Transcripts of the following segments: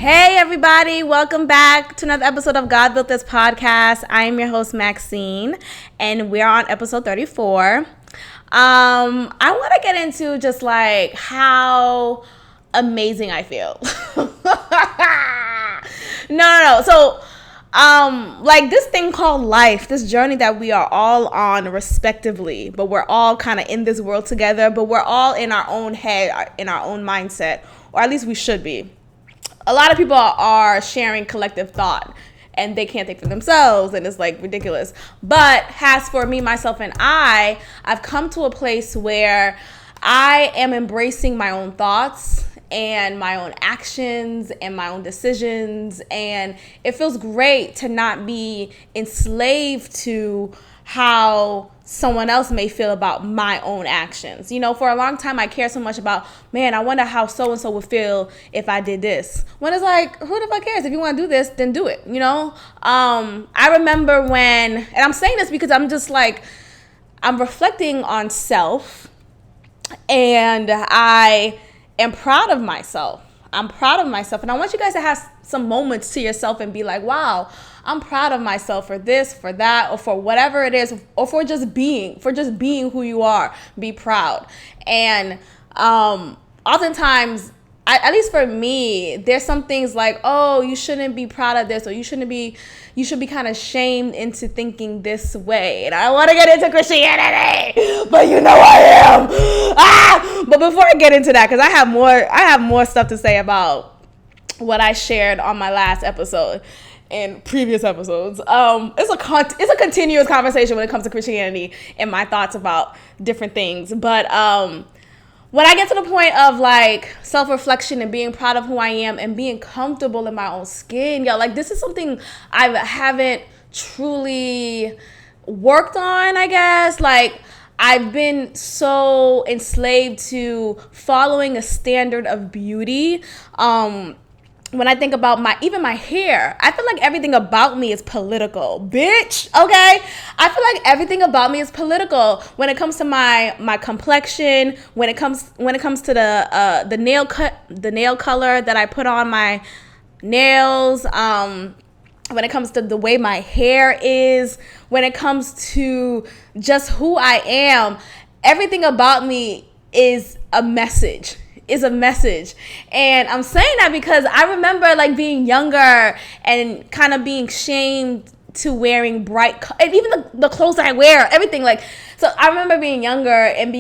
Hey everybody, welcome back to another episode of God Built This Podcast. I am your host Maxine, and we're on episode 34. I want to get into just like how amazing I feel. No. So, like this thing called life, this journey that we are all on respectively, but we're all kind of in this world together, but we're all in our own head, in our own mindset, or at least we should be. A lot of people are sharing collective thought and they can't think for themselves, and it's like ridiculous. But as for me, myself, and I've come to a place where I am embracing my own thoughts and my own actions and my own decisions, and it feels great to not be enslaved to how someone else may feel about my own actions. You know, for a long time I cared so much about, man, I wonder how so-and-so would feel if I did this. When it's like, who the fuck cares? If you want to do this, then do it, you know? I remember when, and I'm saying this because I'm just like, I'm reflecting on self, and I am proud of myself. I'm proud of myself, and I want you guys to have some moments to yourself and be like, wow, I'm proud of myself for this, for that, or for whatever it is, or for just being who you are. Be proud. And oftentimes, at least for me, there's some things like, oh, you shouldn't be proud of this, or you should be kind of shamed into thinking this way. And I want to get into Christianity, but you know I am. But before I get into that, because I have more stuff to say about what I shared on my last episode and previous episodes. It's a continuous conversation when it comes to Christianity and my thoughts about different things. But when I get to the point of like self-reflection and being proud of who I am and being comfortable in my own skin, like this is something I haven't truly worked on, I guess. Like I've been so enslaved to following a standard of beauty. When I think about my hair, I feel like everything about me is political, bitch. Okay, I feel like everything about me is political. When it comes to my complexion, when it comes to the nail color that I put on my nails, when it comes to the way my hair is, when it comes to just who I am, everything about me is a message. And I'm saying that because I remember like being younger and kind of being shamed to wearing and even the clothes I wear, everything. Like, so I remember being younger and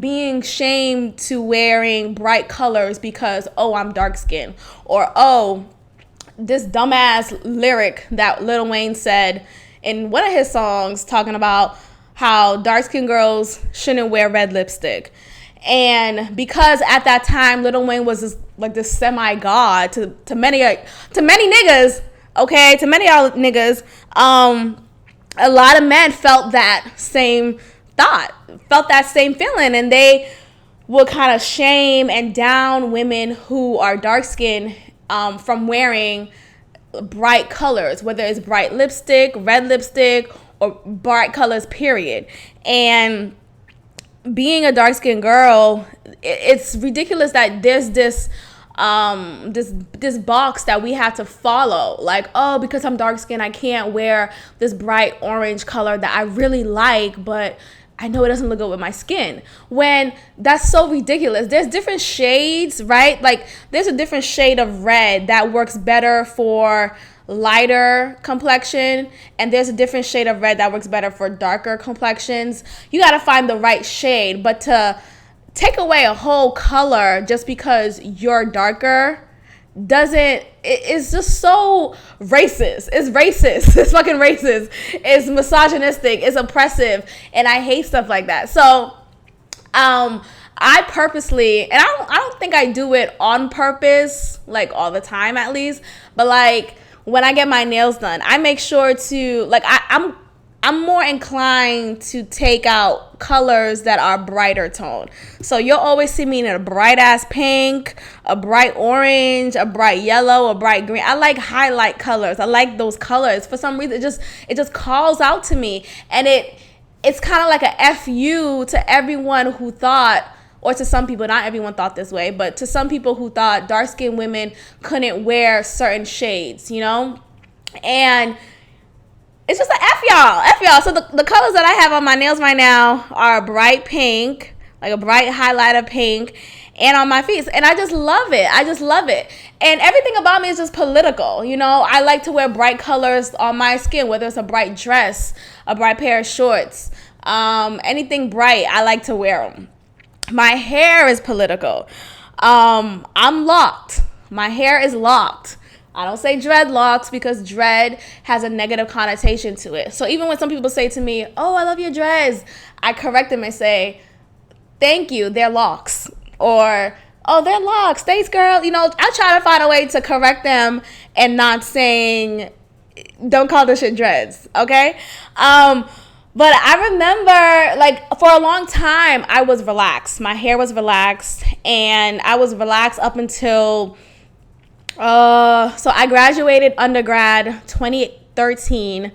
being shamed to wearing bright colors because, oh, I'm dark skinned, or oh, this dumbass lyric that Lil Wayne said in one of his songs talking about how dark skinned girls shouldn't wear red lipstick. And because at that time Lil Wayne was this semi-god to many niggas, okay, to many y'all niggas, a lot of men felt that same feeling, and they would kind of shame and down women who are dark skinned from wearing bright colors, whether it's bright lipstick, red lipstick, or bright colors, period. And being a dark-skinned girl, it's ridiculous that there's this box that we have to follow. Like, oh, because I'm dark-skinned, I can't wear this bright orange color that I really like, but I know it doesn't look good with my skin. When that's so ridiculous. There's different shades, right? Like, there's a different shade of red that works better for lighter complexion, and there's a different shade of red that works better for darker complexions. You got to find the right shade, but to take away a whole color just because you're darker it's just so racist. It's racist. It's fucking racist. It's misogynistic. It's oppressive, and I hate stuff like that. So I purposely, and I don't think I do it on purpose, like all the time at least, but like when I get my nails done, I make sure to, like, I'm more inclined to take out colors that are brighter tone. So you'll always see me in a bright ass pink, a bright orange, a bright yellow, a bright green. I like highlight colors. I like those colors. For some reason, it just calls out to me, and it's kind of like a FU to everyone who thought or to some people, not everyone thought this way, but to some people who thought dark-skinned women couldn't wear certain shades, you know? And it's just like F y'all. So the colors that I have on my nails right now are bright pink, like a bright highlighter pink, and on my feet. And I just love it. And everything about me is just political. You know, I like to wear bright colors on my skin, whether it's a bright dress, a bright pair of shorts, anything bright, I like to wear them. My hair is political. I'm locked. My hair is locked. I don't say dreadlocks because dread has a negative connotation to it. So even when some people say to me, oh, I love your dreads, I correct them and say, thank you, they're locks. Or, oh, they're locks. Thanks, girl. You know, I try to find a way to correct them and not saying, don't call this shit dreads, okay? But I remember, like, for a long time, I was relaxed. My hair was relaxed, and I was relaxed up until, so I graduated undergrad 2013,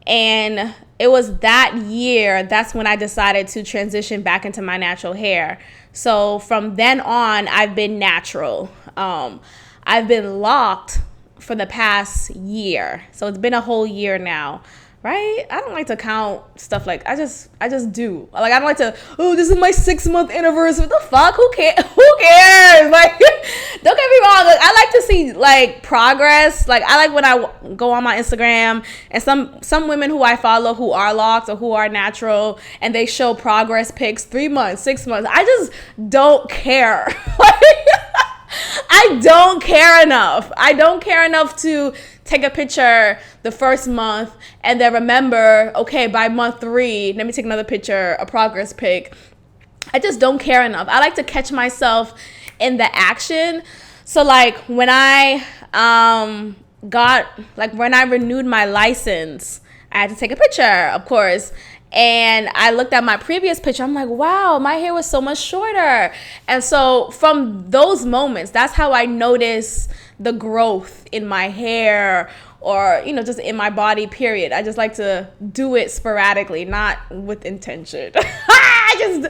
and it was that year, that's when I decided to transition back into my natural hair. So from then on, I've been natural. I've been locked for the past year. So it's been a whole year now, right? I don't like to count stuff like, I just do. Like, I don't like to, oh, this is my 6-month anniversary. What the fuck? Who cares? Like, don't get me wrong. Like, I like to see, like, progress. Like, I like when I go on my Instagram and some women who I follow who are locked or who are natural, and they show progress pics, 3 months, 6 months. I just don't care. I don't care enough. I don't care enough to take a picture the first month and then remember, okay, by month 3, let me take another picture, a progress pic. I just don't care enough. I like to catch myself in the action. So like when I when I renewed my license, I had to take a picture, of course. And I looked at my previous picture. I'm like, wow, my hair was so much shorter. And so from those moments, that's how I notice the growth in my hair or, you know, just in my body, period. I just like to do it sporadically, not with intention. I don't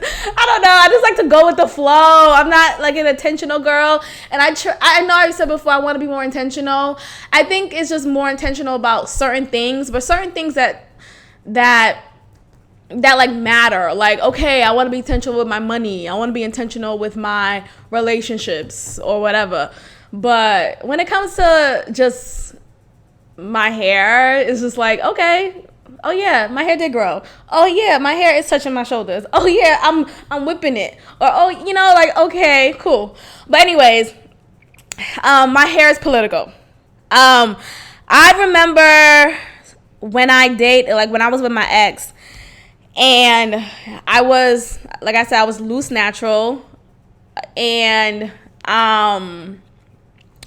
know. I just like to go with the flow. I'm not like an intentional girl. And I know I've said before, I want to be more intentional. I think it's just more intentional about certain things, but certain things that like matter. Like, okay, I want to be intentional with my money. I want to be intentional with my relationships or whatever. But when it comes to just my hair, it's just like, okay, oh yeah, my hair did grow. Oh yeah, my hair is touching my shoulders. Oh yeah, I'm whipping it. Or, oh, you know, like, okay, cool. But anyways, my hair is political. I remember when I was with my ex, and I was, like I said, I was loose natural, and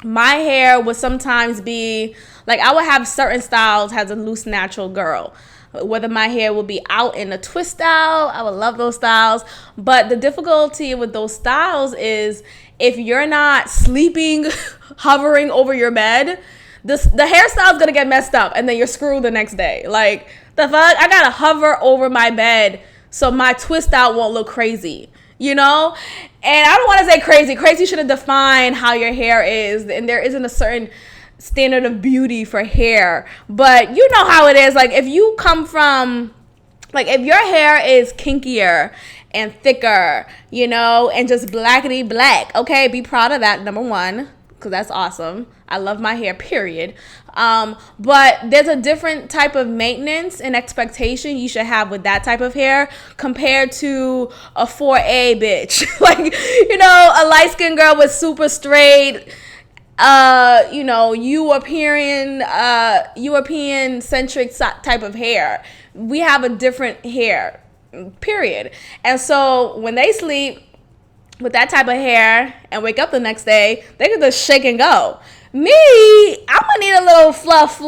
my hair would sometimes be, like, I would have certain styles as a loose natural girl. Whether my hair would be out in a twist style, I would love those styles. But the difficulty with those styles is if you're not sleeping, hovering over your bed, the hairstyle is going to get messed up, and then you're screwed the next day. Like, the fuck? I got to hover over my bed so my twist out won't look crazy, you know? And I don't want to say crazy. Crazy shouldn't define how your hair is, and there isn't a certain standard of beauty for hair. But you know how it is. Like, if you come from, like, if your hair is kinkier and thicker, you know, and just blackity black, okay, be proud of that, number one, because that's awesome. I love my hair, period. But there's a different type of maintenance and expectation you should have with that type of hair compared to a 4A bitch. Like, you know, a light-skinned girl with super straight, you know, European-centric type of hair. We have a different hair, period. And so when they sleep with that type of hair and wake up the next day, they can just shake and go. Me, I'm gonna need a little fluff,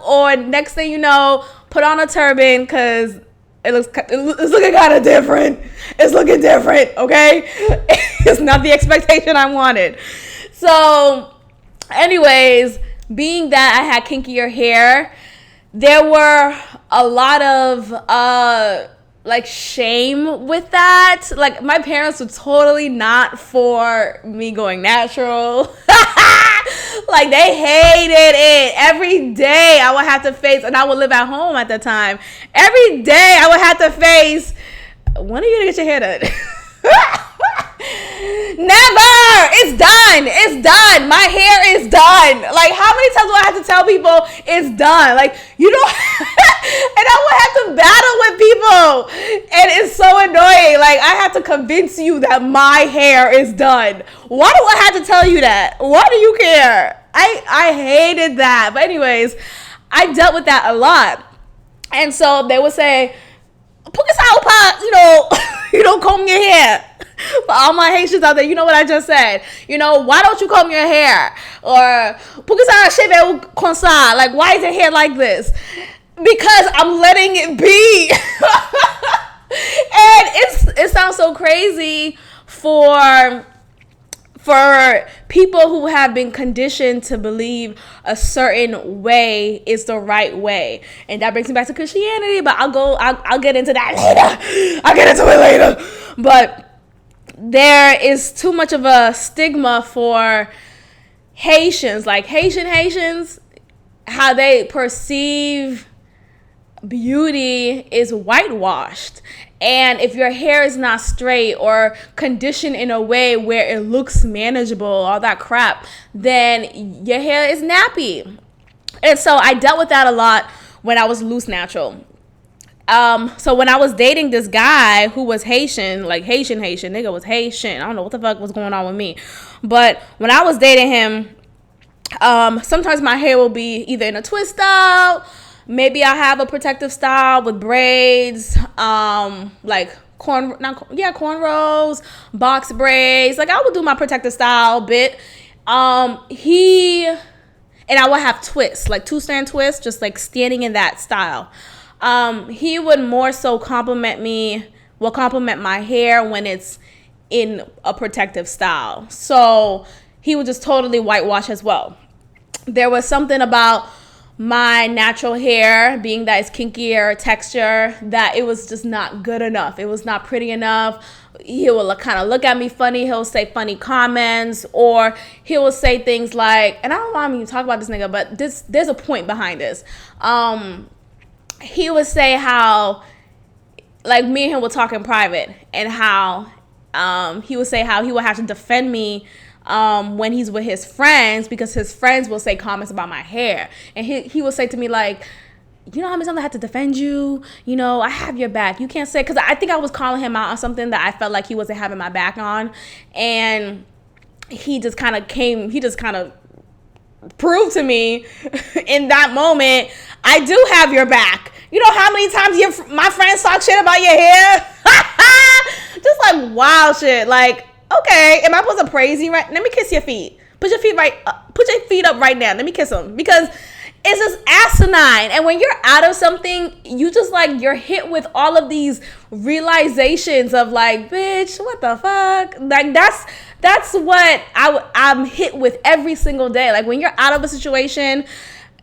or next thing you know, put on a turban, because it's looking kind of different. It's looking different, okay? It's not the expectation I wanted. So, anyways, being that I had kinkier hair, there were a lot of like shame with that. Like my parents were totally not for me going natural. Like they hated it. Every day I would have to face, and I would live at home at the time. Every day I would have to face, when are you gonna get your hair done? Never. It's done. It's done. My hair is done. Like how many times do I have to tell people it's done? Like you don't. And I would have to battle with people, and it's so annoying. Like I have to convince you that my hair is done. Why do I have to tell you that? Why do you care? I hated that. But anyways, I dealt with that a lot, and so they would say, "Put this out, pot," you don't comb your hair. For all my Haitians out there, you know what I just said. Why don't you comb your hair? Or "Put this out, cheveux comme ça." Like, why is your hair like this? Because I'm letting it be. And it sounds so crazy for people who have been conditioned to believe a certain way is the right way. And that brings me back to Christianity, but I'll get into that later. I'll get into it later. But there is too much of a stigma for Haitians, like Haitians, how they perceive beauty is whitewashed. And if your hair is not straight or conditioned in a way where it looks manageable, all that crap, then your hair is nappy. And so I dealt with that a lot when I was loose natural. So when I was dating this guy who was Haitian, like Haitian, nigga was Haitian. I don't know what the fuck was going on with me. But when I was dating him, sometimes my hair will be either in a twist out. Maybe I have a protective style with braids, like cornrows, box braids. Like I would do my protective style bit. And I would have twists, like 2-strand twists, just like standing in that style. He would more so compliment my hair when it's in a protective style. So he would just totally whitewash as well. There was something about my natural hair, being that it's kinkier texture, that it was just not good enough. It was not pretty enough. He will kind of look at me funny. He'll say funny comments, or he will say things like, and I don't want me to talk about this nigga, but there's a point behind this. He would say how, like me and him would talk in private, and how he would say how he would have to defend me when he's with his friends, because his friends will say comments about my hair. And he will say to me like, you know how many times I had to defend you? I have your back. You can't say, because I think I was calling him out on something that I felt like he wasn't having my back on. And he just kind of proved to me in that moment, I do have your back. You know how many times my friends talk shit about your hair? Just like wild shit. Like, okay, am I supposed to praise you right? Let me kiss your feet. Put your feet up right now. Let me kiss them. Because it's just asinine. And when you're out of something, you just like, you're hit with all of these realizations of like, bitch, what the fuck? Like that's what I'm hit with every single day. Like when you're out of a situation,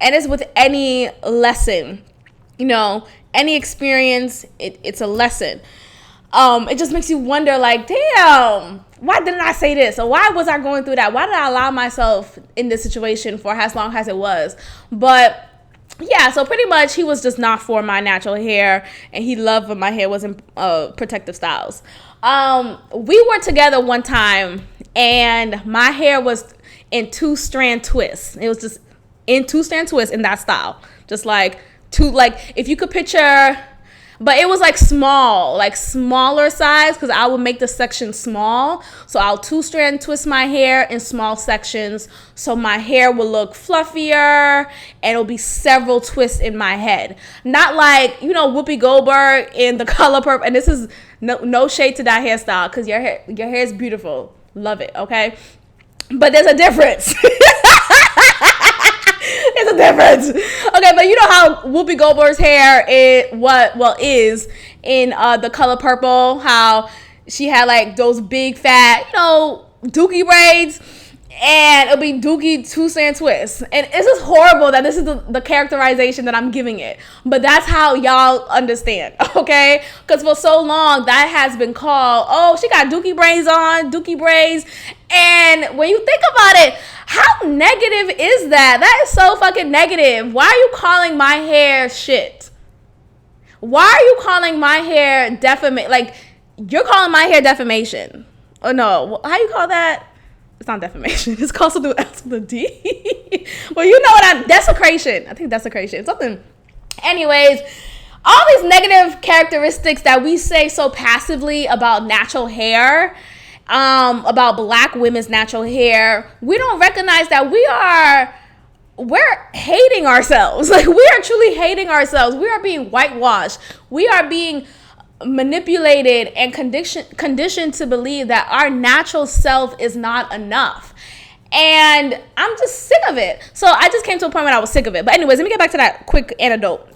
and it's with any lesson, any experience, it's a lesson. It just makes you wonder like, damn, why didn't I say this? Or why was I going through that? Why did I allow myself in this situation for as long as it was? But yeah, so pretty much he was just not for my natural hair, and he loved when my hair was in protective styles. We were together one time, and my hair was in 2-strand twists. It was just in 2-strand twists in that style. Just like if you could picture, but it was like smaller size, because I would make the section small. So I'll 2-strand twist my hair in small sections, so my hair will look fluffier, and it'll be several twists in my head. Not like, Whoopi Goldberg in The Color Purple. And this is no shade to that hairstyle, because your hair is beautiful. Love it, okay? But there's a difference. There's a difference. Okay, but you know how Whoopi Goldberg's hair is in The Color Purple, how she had like those big fat, dookie braids. and it'll be Dookie, Twist, and Twist. And it's just horrible that this is the characterization that I'm giving it. But that's how y'all understand, okay? Because for so long, that has been called, oh, she got Dookie braids on, Dookie braids. And when you think about it, how negative is that? That is so fucking negative. Why are you calling my hair shit? Why are you calling my hair defamation? Like, you're calling my hair defamation. Oh, no. How you call that? It's not defamation. It's called something else with a D. Well, you know what I'm... Desecration. I think desecration. Something... Anyways, all these negative characteristics that we say so passively about natural hair, about black women's natural hair, we don't recognize that we're hating ourselves. Like, we are truly hating ourselves. We are being whitewashed. We are being manipulated and conditioned to believe that our natural self is not enough. And I'm just sick of it. So I just came to a point when I was sick of it. But anyways, let me get back to that quick anecdote.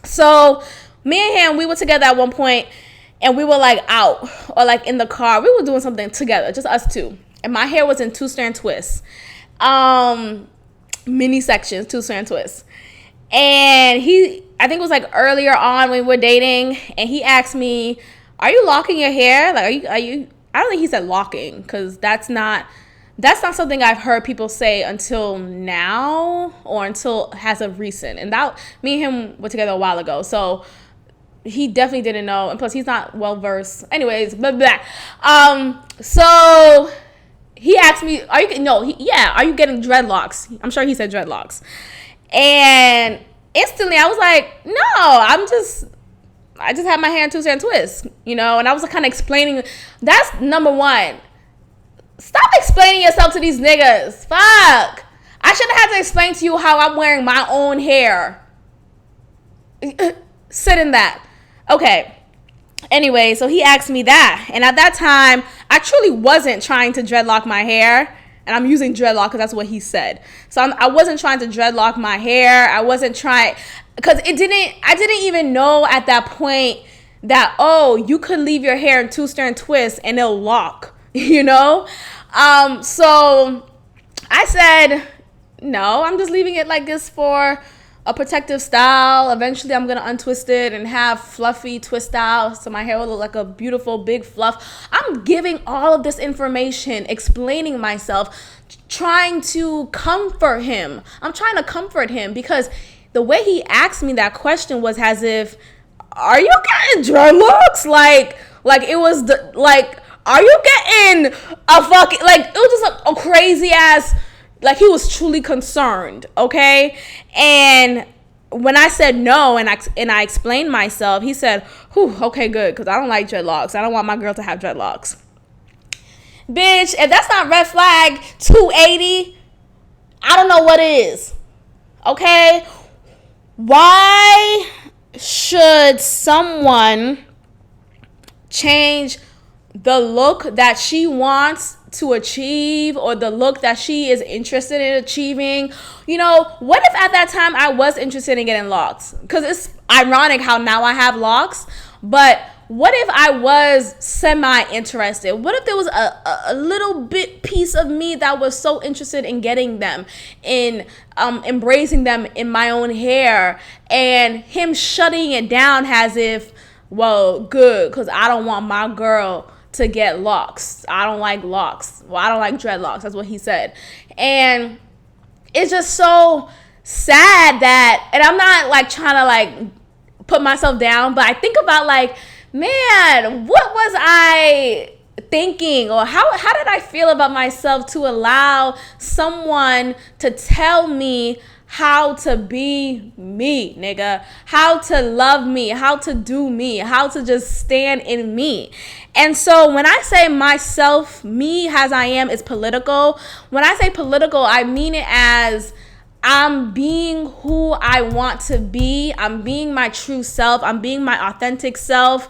So me and him, we were together at one point, and we were like out or like in the car. We were doing something together, just us two. And my hair was in two strand twists. Mini sections, two strand twists. And I think it was like earlier on when we were dating, and he asked me, are you locking your hair? Like, are you, I don't think he said locking, because that's not something I've heard people say until now, or until as of recent. And that, me and him were together a while ago, so he definitely didn't know, and plus he's not well versed. Anyways, blah, blah. So he asked me, are you getting dreadlocks? I'm sure he said dreadlocks. And instantly I was like, no, I just had my hair in two strand twists, you know. And I was kind of explaining. That's number one. Stop explaining yourself to these niggas. Fuck. I shouldn't have to explain to you how I'm wearing my own hair. Sit in that. Okay. Anyway, so he asked me that. And at that time, I truly wasn't trying to dreadlock my hair. And I'm using dreadlock because that's what he said. So I wasn't trying to dreadlock my hair. I wasn't trying, because I didn't even know at that point that, oh, you could leave your hair in two strand twists and it'll lock, you know? So I said, no, I'm just leaving it like this for a protective style. Eventually I'm going to untwist it and have fluffy twist style so my hair will look like a beautiful big fluff. I'm giving all of this information, explaining myself, trying to comfort him. I'm trying to comfort him, because the way he asked me that question was as if, are you getting dreadlocks? Like it was are you getting a fucking, like, it was just a crazy ass, like, he was truly concerned, okay? And when I said no and I explained myself, he said, whew, okay, good, because I don't like dreadlocks. I don't want my girl to have dreadlocks. Bitch, if that's not red flag 280, I don't know what is, okay? Why should someone change the look that she wants to achieve, or the look that she is interested in achieving? You know, what if at that time I was interested in getting locks? Because it's ironic how now I have locks, but what if I was semi-interested? What if there was a little bit piece of me that was so interested in getting them, in embracing them in my own hair, and him shutting it down as if, well, good, because I don't want my girl to get locks. I don't like locks. Well, I don't like dreadlocks. That's what he said. And it's just so sad that, and I'm not like trying to like put myself down, but I think about like, man, what was I thinking, or how did I feel about myself to allow someone to tell me how to be me, nigga, how to love me, how to do me, how to just stand in me. And so when I say myself, me as I am, is political. When I say political, I mean it as I'm being who I want to be. I'm being my true self. I'm being my authentic self,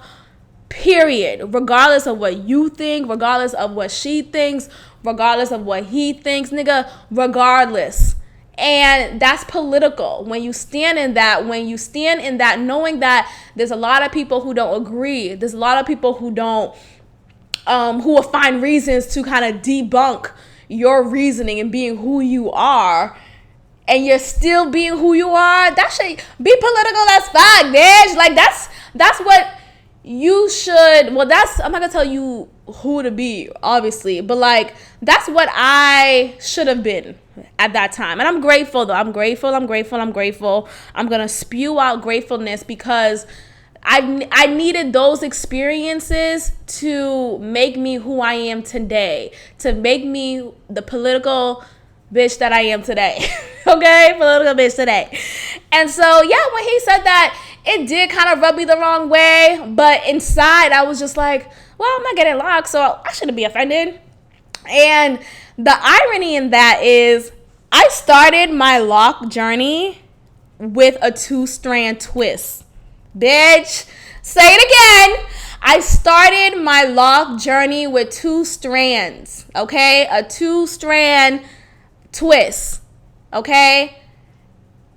period. Regardless of what you think, regardless of what she thinks, regardless of what he thinks, nigga, regardless. And that's political. When you stand in that, knowing that there's a lot of people who don't agree. There's a lot of people who don't, who will find reasons to kind of debunk, your reasoning and being who you are, and you're still being who you are, that should be political as fuck, bitch. Like, that's what you should, well, I'm not gonna tell you who to be, obviously, but like, that's what I should have been at that time. And I'm grateful, though. I'm grateful. I'm gonna spew out gratefulness, because I needed those experiences to make me who I am today, to make me the political bitch that I am today. Okay? Political bitch today. And so, yeah, when he said that, it did kind of rub me the wrong way. But inside, I was just like, well, I'm not getting locked, so I shouldn't be offended. And the irony in that is, I started my lock journey with a 2-strand twist. Bitch, say it again. I started my lock journey with 2 strands, okay? A 2-strand twist, okay?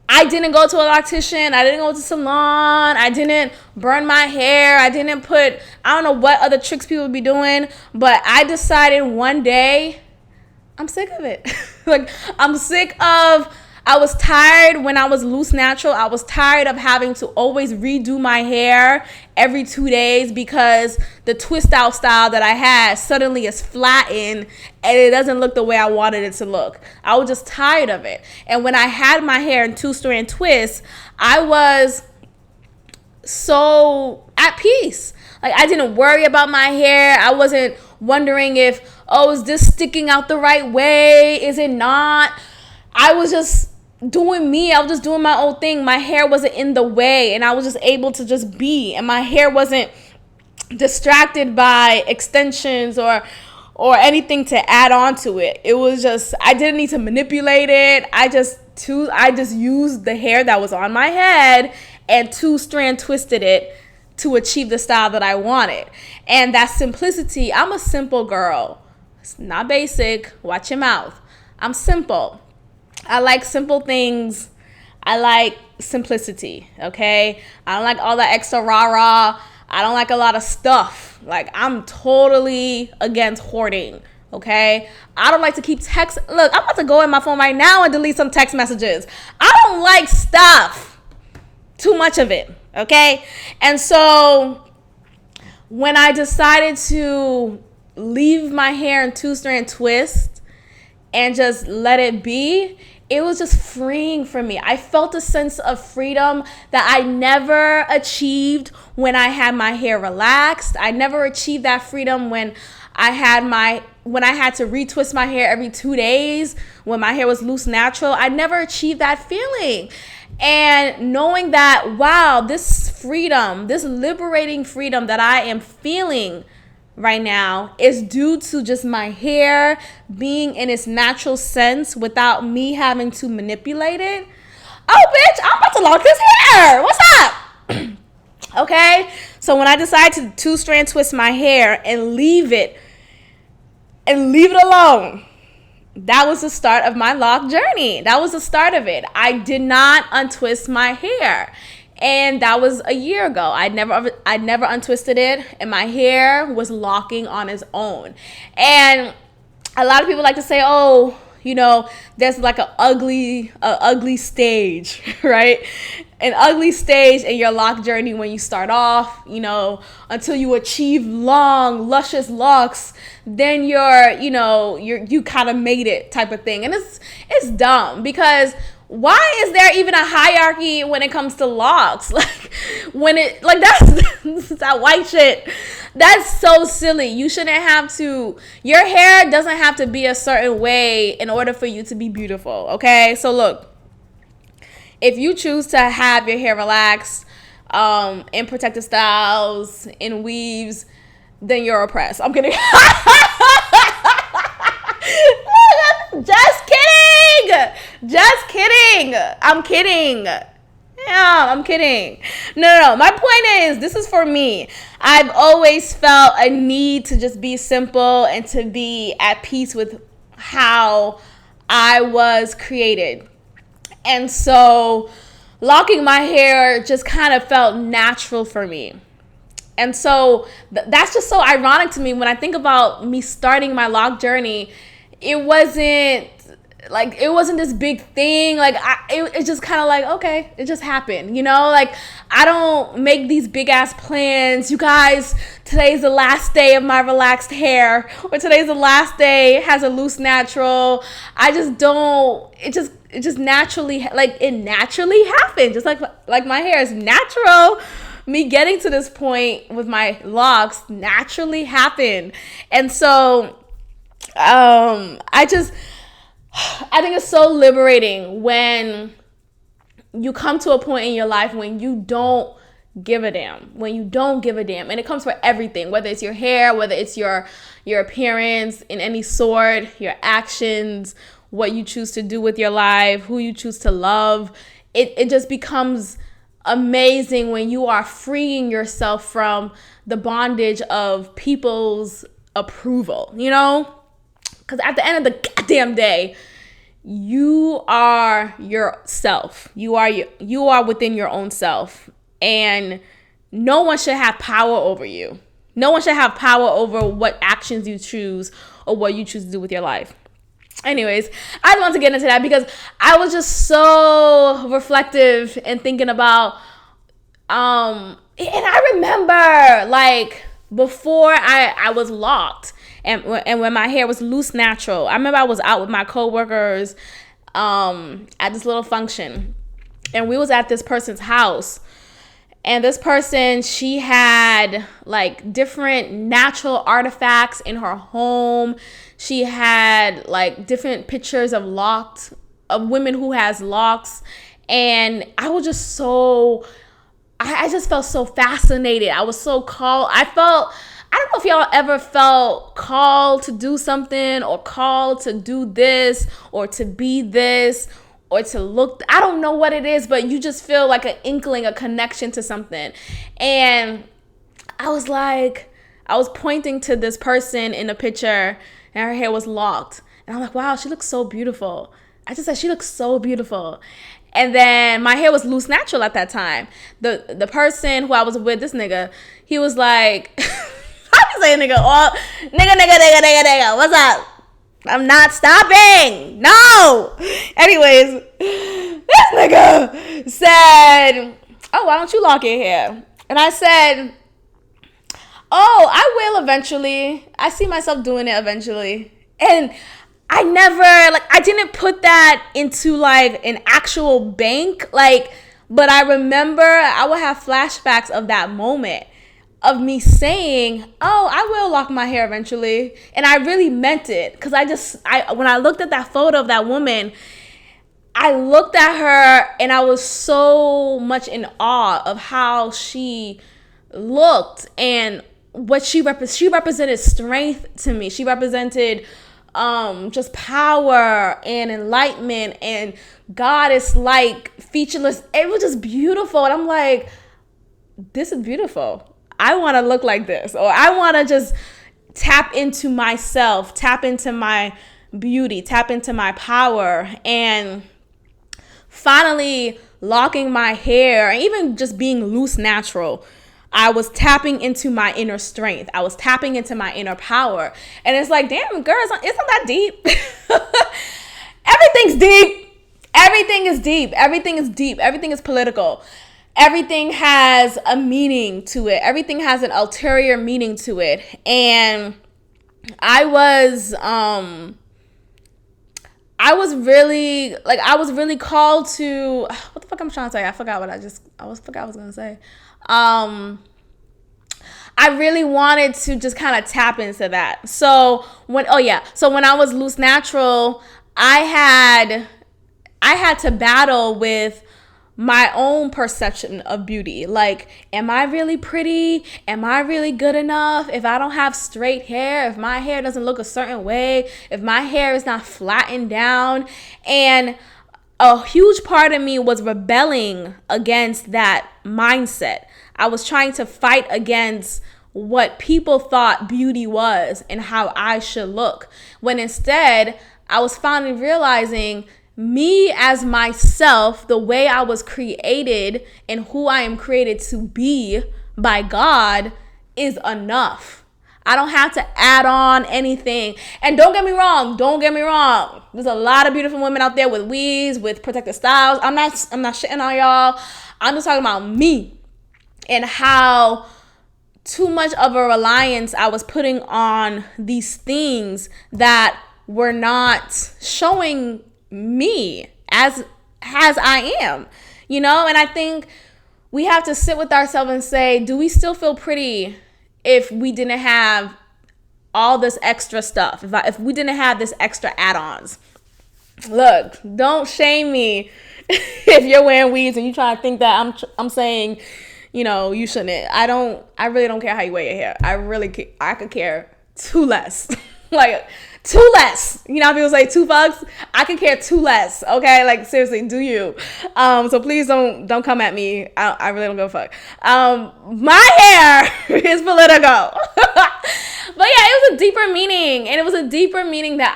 I didn't go to a loctician. I didn't go to salon. I didn't burn my hair. I didn't put, I don't know what other tricks people be doing, but I decided one day, I'm sick of it. Like, I'm sick of, I was tired when I was loose natural. I was tired of having to always redo my hair every 2 days, because the twist out style that I had suddenly is flattened and it doesn't look the way I wanted it to look. I was just tired of it. And when I had my hair in 2-strand twists, I was so at peace. Like, I didn't worry about my hair. I wasn't wondering if, oh, is this sticking out the right way? Is it not? I was just doing me. I was just doing my own thing. My hair wasn't in the way, and I was just able to just be, and my hair wasn't distracted by extensions or anything to add on to it. It was just, I didn't need to manipulate it. I just used the hair that was on my head and 2-strand twisted it to achieve the style that I wanted. And that simplicity, I'm a simple girl. It's not basic. Watch your mouth. I'm simple. I like simple things. I like simplicity, okay? I don't like all that extra rah-rah. I don't like a lot of stuff. Like, I'm totally against hoarding, okay? I don't like to keep text. Look, I'm about to go in my phone right now and delete some text messages. I don't like stuff. Too much of it, okay? And so when I decided to leave my hair in 2-strand twist and just let it be, it was just freeing for me. I felt a sense of freedom that I never achieved when I had my hair relaxed. I never achieved that freedom when I had to retwist my hair every 2 days, when my hair was loose natural. I never achieved that feeling. And knowing that, wow, this freedom, this liberating freedom that I am feeling right now is due to just my hair being in its natural sense without me having to manipulate it. Oh, bitch, I'm about to lock this hair. What's up? Okay? So when I decided to 2-strand twist my hair and leave it alone, that was the start of my lock journey. That was the start of it. I did not untwist my hair. And that was a year ago. I'd never untwisted it, and my hair was locking on its own. And a lot of people like to say, oh, you know, there's like an ugly stage, right? An ugly stage in your lock journey when you start off, you know, until you achieve long, luscious locks, then you kind of made it type of thing. And it's dumb, because why is there even a hierarchy when it comes to locks? That's that white shit. That's so silly. You shouldn't have to, your hair doesn't have to be a certain way in order for you to be beautiful, okay? So look, if you choose to have your hair relaxed, in protective styles, in weaves, then you're oppressed. I'm kidding. Just kidding. I'm kidding. Yeah, I'm kidding. No. My point is, this is for me. I've always felt a need to just be simple and to be at peace with how I was created. And so locking my hair just kind of felt natural for me. And so that's just so ironic to me when I think about me starting my lock journey. it wasn't this big thing. Like, it's just kind of like, okay, it just happened, you know? Like, I don't make these big ass plans. You guys, today's the last day of my relaxed hair, or today's the last day, it has a loose natural. I just don't, it just naturally, like, it naturally happened. Just like my hair is natural. Me getting to this point with my locks naturally happened. And so, I think it's so liberating when you come to a point in your life when you don't give a damn. And it comes for everything, whether it's your hair, whether it's your appearance in any sort, your actions, what you choose to do with your life, who you choose to love. It just becomes amazing when you are freeing yourself from the bondage of people's approval, you know? Because at the end of the goddamn day, you are yourself. You are within your own self. And no one should have power over you. No one should have power over what actions you choose or what you choose to do with your life. Anyways, I just want to get into that because I was just so reflective and thinking about, and I remember, like, before I was locked, and when my hair was loose natural, I remember I was out with my coworkers at this little function, and we was at this person's house, and this person, she had like different natural artifacts in her home. She had like different pictures of women who has locks, and I was just so, I just felt so fascinated. I was so called. I don't know if y'all ever felt called to do something, or called to do this, or to be this, or to look. I don't know what it is, but you just feel like an inkling, a connection to something. And I was pointing to this person in the picture, and her hair was locked. And I'm like, wow, she looks so beautiful. I just said, she looks so beautiful. And then my hair was loose natural at that time. The person who I was with, this nigga, he was like, I can say nigga, nigga, what's up? I'm not stopping. No. Anyways, this nigga said, oh, why don't you lock your hair? And I said, oh, I will eventually. I see myself doing it eventually. And I never, I didn't put that into an actual bank, but I remember I would have flashbacks of that moment of me saying, oh, I will lock my hair eventually. And I really meant it, because when I looked at that photo of that woman, I looked at her and I was so much in awe of how she looked and what she represented strength to me. She represented just power and enlightenment and goddess-like featureless. It was just beautiful. And I'm like, this is beautiful. I want to look like this, or I want to just tap into myself, tap into my beauty, tap into my power. And finally locking my hair, and even just being loose natural, I was tapping into my inner strength. I was tapping into my inner power. And it's like, damn, girl, isn't that deep? Everything's deep. Everything is deep. Everything is deep. Everything is political. Everything has a meaning to it. Everything has an ulterior meaning to it. And I was really called to, what the fuck I'm trying to say? I forgot what I was going to say. I really wanted to just kind of tap into that. So when I was loose natural, I had to battle with my own perception of beauty. Like, am I really pretty? Am I really good enough? If I don't have straight hair, if my hair doesn't look a certain way, if my hair is not flattened down. And a huge part of me was rebelling against that mindset. I was trying to fight against what people thought beauty was and how I should look, when instead I was finally realizing me as myself, the way I was created and who I am created to be by God, is enough. I don't have to add on anything. And don't get me wrong. There's a lot of beautiful women out there with weaves, with protected styles. I'm not shitting on y'all. I'm just talking about me and how too much of a reliance I was putting on these things that were not showing me as I am, and I think we have to sit with ourselves and say, do we still feel pretty if we didn't have all this extra stuff, if we didn't have this extra add-ons? Look, don't shame me if you're wearing weaves and you try to think that I'm saying, you shouldn't. I really don't care how you wear your hair. I could care two less. Like, two less. People say two fucks. I could care two less. Okay, like seriously, do you? So please don't come at me. I really don't give a fuck. My hair is political. But yeah, it was a deeper meaning, and it was a deeper meaning that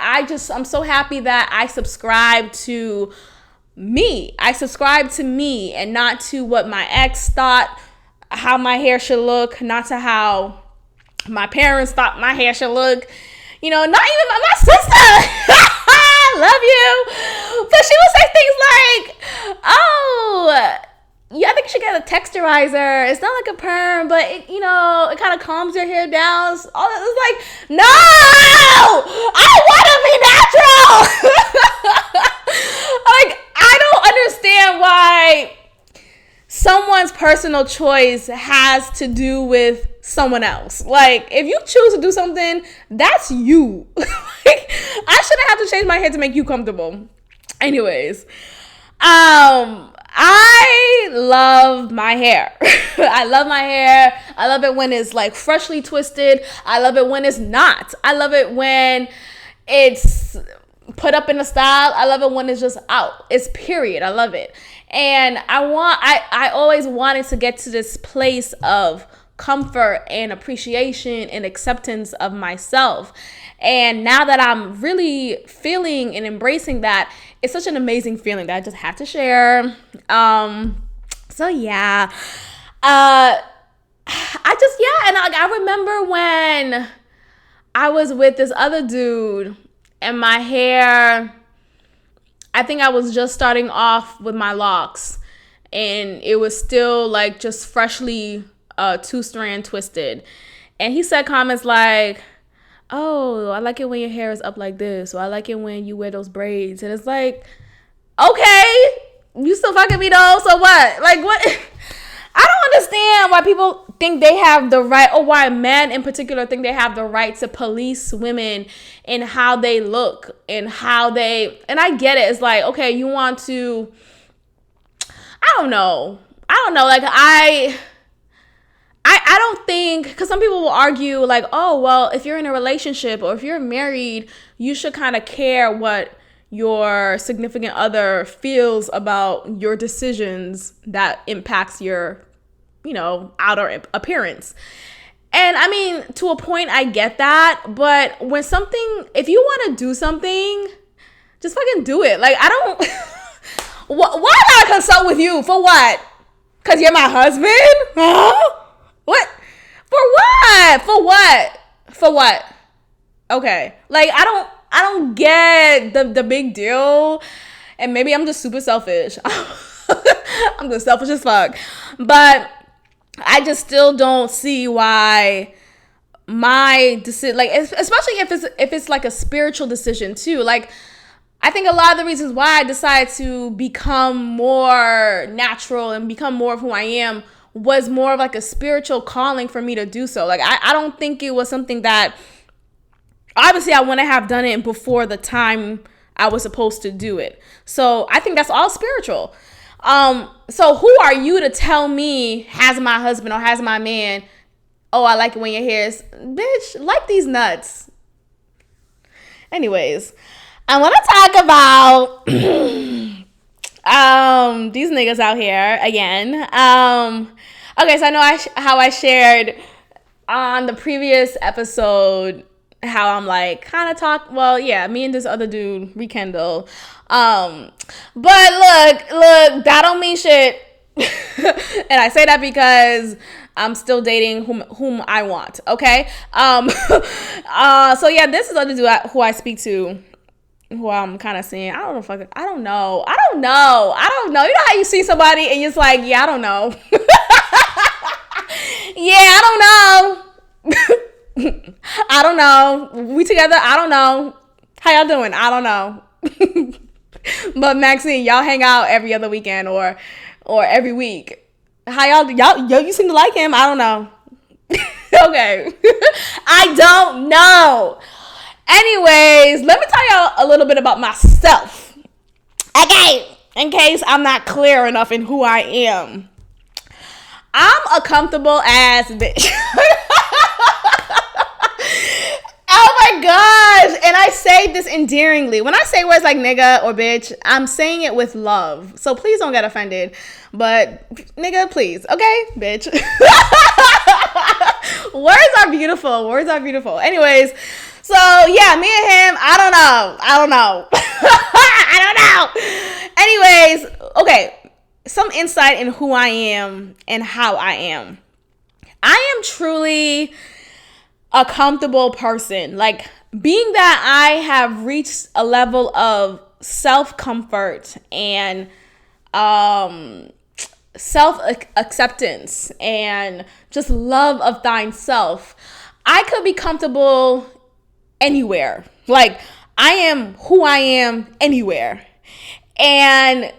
I'm so happy that I subscribe to me. I subscribe to me and not to what my ex thought how my hair should look, not to how my parents thought my hair should look. Not even my sister. I love you. But she would say things like, oh, yeah, I think you should get a texturizer. It's not like a perm, but it kind of calms your hair down. All that was like, no, I want to be natural. Like, I don't understand why someone's personal choice has to do with someone else. Like, if you choose to do something, that's you. Like, I shouldn't have to change my hair to make you comfortable. Anyways, I love my hair. I love my hair. I love it when it's like freshly twisted. I love it when it's not. I love it when it's put up in a style. I love it when it's just out. It's period. I love it. And I always wanted to get to this place of comfort and appreciation and acceptance of myself. And now that I'm really feeling and embracing that, it's such an amazing feeling that I just have to share. So yeah. I remember when I was with this other dude and my hair, I think I was just starting off with my locks and it was still like just freshly 2-strand twisted. And he said comments like, oh, I like it when your hair is up like this, or I like it when you wear those braids. And it's like, okay, you still fucking me though, so what? Like, what? I don't understand why people think they have the right, or why men in particular think they have the right to police women in how they look and how they, and I get it. It's like, okay, you want to, I don't know. Like, I don't think, because some people will argue like, oh, well, if you're in a relationship or if you're married, you should kind of care what your significant other feels about your decisions that impacts your, outer appearance. And I mean, to a point, I get that. But when if you want to do something, just fucking do it. Like, I don't, why do I consult with you? For what? Because you're my husband? Huh? What? For what? Okay. Like, I don't get the big deal. And maybe I'm just super selfish. I'm just selfish as fuck. But I just still don't see why my decision, like, especially if it's like a spiritual decision too. Like, I think a lot of the reasons why I decided to become more natural and become more of who I am was more of like a spiritual calling for me to do so. Like, I don't think it was something that, obviously I wouldn't have done it before the time I was supposed to do it. So I think that's all spiritual. So who are you to tell me, has my husband or has my man, oh, I like it when your hair is, bitch, like these nuts. Anyways, I want to talk about these niggas out here again. Okay, so I know how I shared on the previous episode how I'm like kind of me and this other dude rekindle. But look, that don't mean shit. And I say that because I'm still dating whom I want. Okay. So yeah, this is who I speak to, who I'm kind of seeing. I don't know. You know how you see somebody and you're just like, yeah, I don't know. Yeah, I don't know. I don't know. We together? I don't know. How y'all doing? I don't know. But Maxine, y'all hang out every other weekend or every week. How y'all you seem to like him. I don't know. Okay. I don't know. Anyways, let me tell y'all a little bit about myself. Okay. In case I'm not clear enough in who I am. I'm a comfortable ass bitch. Oh my gosh. And I say this endearingly. When I say words like nigga or bitch, I'm saying it with love. So please don't get offended. But nigga, please. Okay, bitch. Words are beautiful. Anyways, so yeah, me and him, I don't know. I don't know. Anyways, okay. Some insight in who I am and how I am. I am truly a comfortable person. Like, being that I have reached a level of self-comfort and self-acceptance and just love of thine self, I could be comfortable anywhere. Like, I am who I am anywhere. And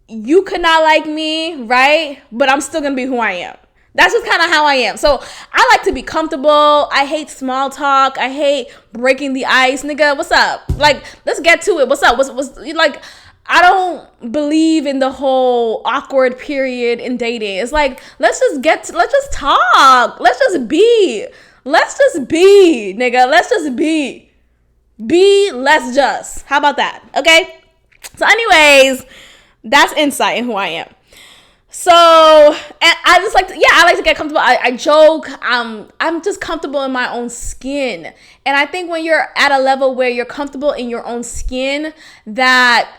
you could not like me, right? But I'm still gonna be who I am. That's just kind of how I am. So I like to be comfortable. I hate small talk. I hate breaking the ice. Nigga, what's up? Like, let's get to it. What's up? What's like, I don't believe in the whole awkward period in dating. It's like, let's just talk. Let's just be, nigga. Let's just be. Let's just. How about that? Okay? So anyways, that's insight in who I am. So, and I just like to, I like to get comfortable. I joke. I'm just comfortable in my own skin. And I think when you're at a level where you're comfortable in your own skin, that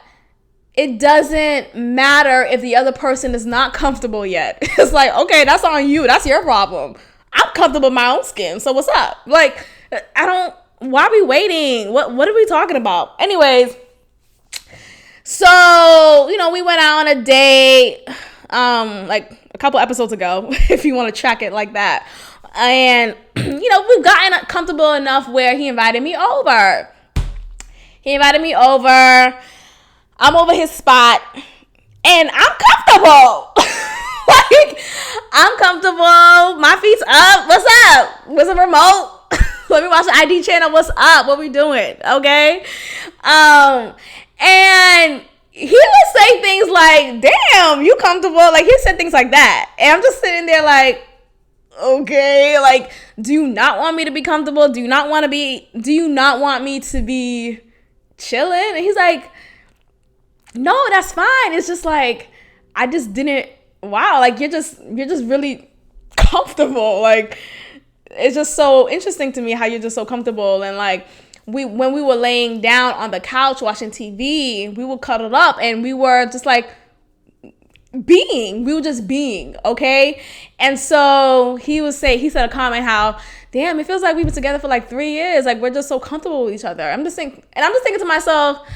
it doesn't matter if the other person is not comfortable yet. It's like, okay, that's on you. That's your problem. I'm comfortable in my own skin. So what's up? Like, why are we waiting? What are we talking about? Anyways, so, we went out on a date, like a couple episodes ago, if you want to track it like that. And, we've gotten comfortable enough where he invited me over. I'm over his spot and I'm comfortable. Like, I'm comfortable. My feet's up. What's up? What's the remote? Let me watch the ID channel. What's up? What we doing? Okay. And he would say things like, damn, you comfortable? Like, he said things like that. And I'm just sitting there like, okay, like, do you not want me to be comfortable? Do you not want me to be chilling? And he's like, no, that's fine. It's just like, I just didn't, wow, like, you're just really comfortable. Like, it's just so interesting to me how you're just so comfortable. And like, when we were laying down on the couch watching TV, we would cuddle up and we were just like we were just being, okay? And so he said a comment how, damn, it feels like we've been together for like 3 years. Like, we're just so comfortable with each other. I'm just thinking to myself,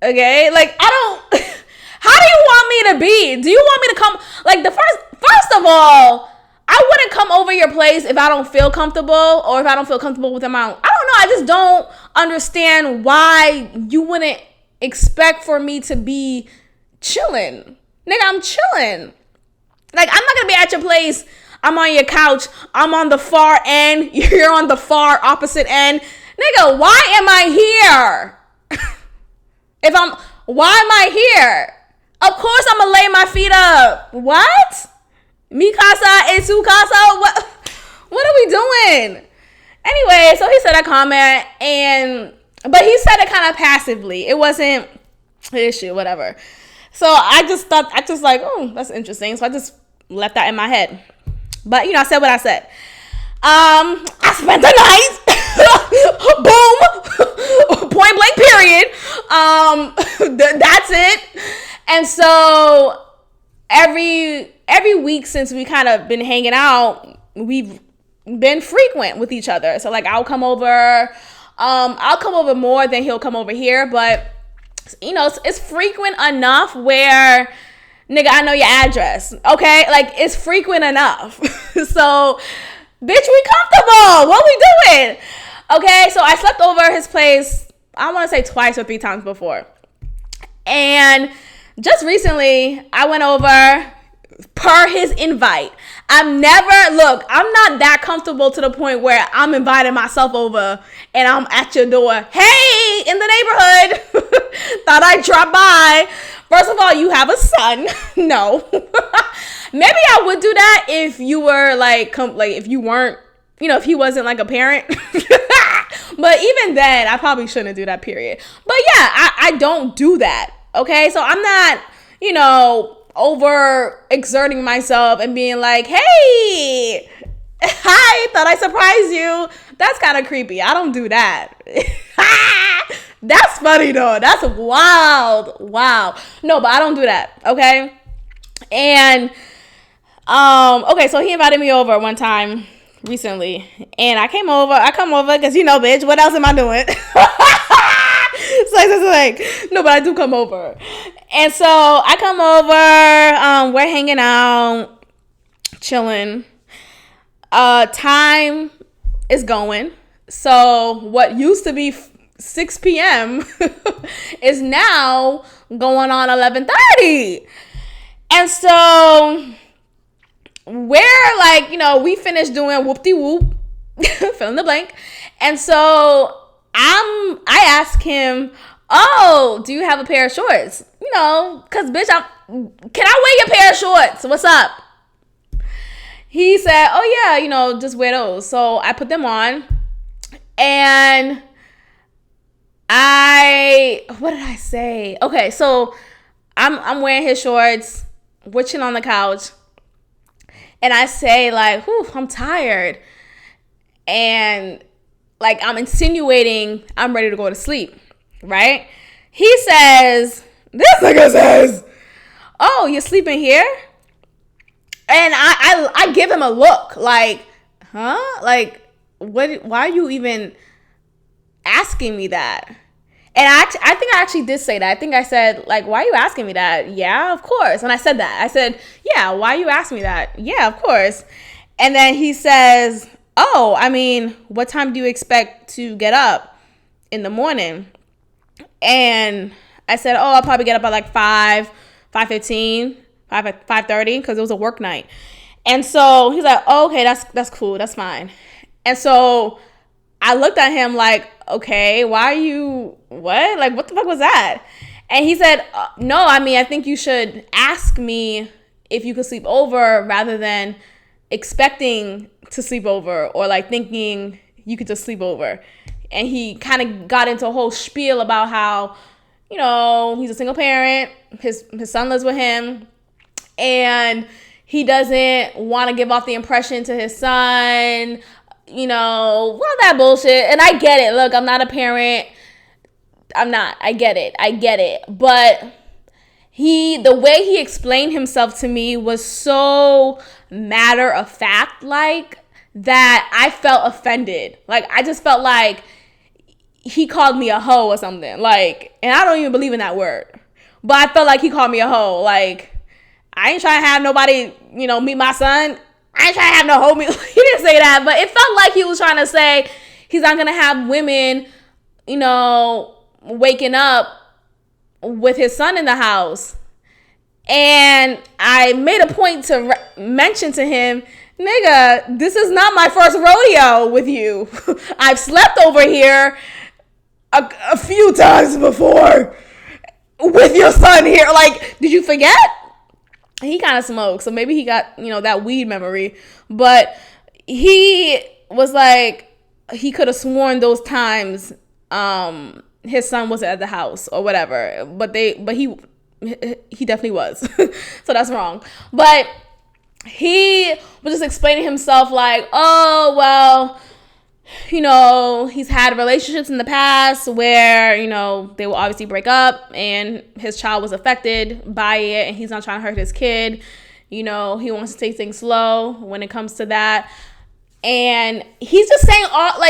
okay, like, how do you want me to be? Do you want me to come, like, first of all, I wouldn't come over your place if I don't feel comfortable or if I don't feel comfortable within my own. I don't know. I just don't understand why you wouldn't expect for me to be chilling. Nigga, I'm chilling. Like, I'm not going to be at your place. I'm on your couch. I'm on the far end. You're on the far opposite end. Nigga, why am I here? Why am I here? Of course I'm going to lay my feet up. What? Mi casa and su casa? What are we doing? Anyway, so he said a comment, but he said it kind of passively. It wasn't an issue, whatever. So I just like, oh, that's interesting. So I just left that in my head. But, I said what I said. I spent the night. Boom. Point blank period. That's it. And so every week since we kind of been hanging out, we've been frequent with each other. So like I'll come over more than he'll come over here, but you know, it's frequent enough where, nigga, I know your address, okay? Like, it's frequent enough. So, bitch, we comfortable. What we doing? Okay, so I slept over his place, I want to say twice or 3 times before. And just recently, I went over per his invite. I'm not that comfortable to the point where I'm inviting myself over and I'm at your door. Hey, in the neighborhood. Thought I'd drop by. First of all, you have a son. No. Maybe I would do that if you were like if you weren't, you know, if he wasn't like a parent. But even then, I probably shouldn't do that, period. But yeah, I don't do that. Okay, so I'm not, you know, over exerting myself and being like, hey, hi, thought I surprised you. That's kind of creepy. I don't do that. That's funny though. That's wild. Wow. No, but I don't do that. Okay. And okay, so he invited me over one time recently, and I come over because, you know, bitch, what else am I doing? So no, but I do come over. And so I come over, we're hanging out, chilling. Time is going. So what used to be 6 p.m. is now going on 11:30. And so we're like, you know, we finished doing whoop-de-whoop, fill in the blank. And so I ask him, oh, do you have a pair of shorts? You know, because, bitch, can I wear your pair of shorts? What's up? He said, oh, yeah, you know, just wear those. So I put them on, and what did I say? Okay, so I'm wearing his shorts, we're chilling on the couch, and I say, like, whew, I'm tired. And like, I'm insinuating I'm ready to go to sleep, right? This nigga says, oh, you're sleeping here? And I give him a look like, huh? Like, what? Why are you even asking me that? And I think I actually did say that. I think I said, like, why are you asking me that? Yeah, of course. And I said that. I said, yeah, why are you asking me that? Yeah, of course. And then he says, oh, I mean, what time do you expect to get up in the morning? And I said, oh, I'll probably get up at like 5:15, 5:30, because it was a work night. And so he's like, oh, okay, that's cool, that's fine. And so I looked at him like, okay, why are you, what? Like, what the fuck was that? And he said, no, I mean, I think you should ask me if you could sleep over rather than expecting to sleep over or like thinking you could just sleep over. And he kind of got into a whole spiel about how, you know, he's a single parent, his son lives with him, and he doesn't want to give off the impression to his son, you know, all that bullshit. And I get it. Look, I'm not a parent. I get it. But the way he explained himself to me was so matter of fact, like, that I felt offended. Like, I just felt like he called me a hoe or something. Like, and I don't even believe in that word, but I felt like he called me a hoe. Like, I ain't trying to have nobody, you know, meet my son. I ain't trying to have no homie. He didn't say that, but it felt like he was trying to say he's not going to have women, you know, waking up with his son in the house. And I made a point to mention to him, nigga, this is not my first rodeo with you. I've slept over here a few times before with your son here. Like, did you forget? He kind of smoked, so maybe he got, you know, that weed memory. But he was like, he could have sworn those times his son was at the house or whatever. But he definitely was. So that's wrong. But he was just explaining himself like, oh, well, he's had relationships in the past where, they will obviously break up and his child was affected by it and he's not trying to hurt his kid. He wants to take things slow when it comes to that. And he's just saying